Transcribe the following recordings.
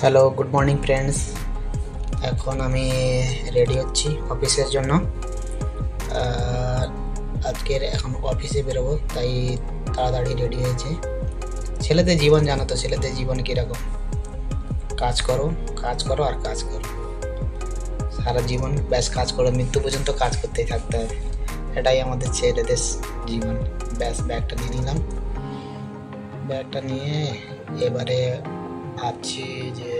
Hello, good morning friends. এখন আমি ready হচ্ছি অফিসের জন্য। আজকের এখন অফিসে বেরোবো, তাই তাড়াতাড়ি রেডি হয়েছে। ছেলেদের জীবন জানো তো, ছেলেদের জীবন কীরকম। কাজ করো, কাজ করো আর কাজ করো, সারা জীবন ব্যাস কাজ করো, মৃত্যু পর্যন্ত কাজ করতেই থাকতে হবে। এটাই আমাদের ছেলেদের জীবন। ব্যাস ব্যাগটা নিয়ে নিলাম। ব্যাগটা নিয়ে এবারে ভাবছি যে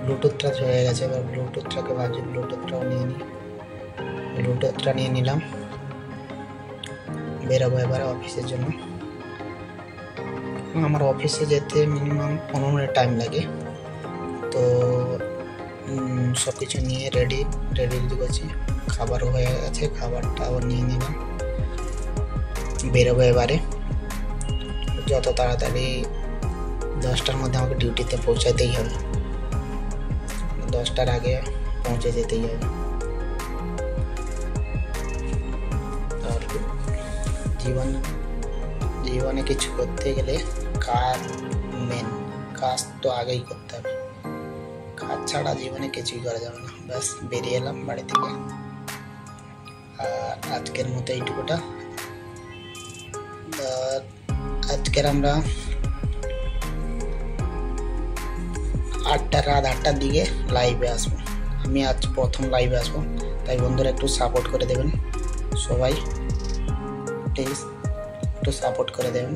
ব্লুটুথটা হয়ে গেছে, এবার ব্লুটুথটাকে ভাবছি ব্লুটুথটাও নিয়ে নিই। ব্লুটুথটা নিয়ে নিলাম, বেরোবো এবারে অফিসের জন্য। আমার অফিসে যেতে মিনিমাম 15 মিনিট টাইম লাগে, তো সব কিছু নিয়ে রেডি করছি। খাবারও হয়ে গেছে, খাবারটা আবার নিয়ে নিলাম। বেরোবো এবারে, যত তাড়াতাড়ি 10টার মধ্যে আমাকে ডিউটিতে পৌঁছাতেই হবে, 10টার আগে পৌঁছে যেতেই হবে। আর জীবনে কিছু করতে গেলে কাজ তো আগেই করতে হবে। কাজ ছাড়া জীবনে কিছুই করা যাবে না। ব্যাস বেরিয়ে এলাম বাড়ি থেকে। আর আজকের মতো এইটুকুটা। আজকের আমরা রাত 8টার দিকে লাইভে আসবো। আমি আজ প্রথম লাইভে আসবো, তাই বন্ধুরা একটু সাপোর্ট করে দেবেন, সবাই প্লিজ একটু সাপোর্ট করে দেবেন।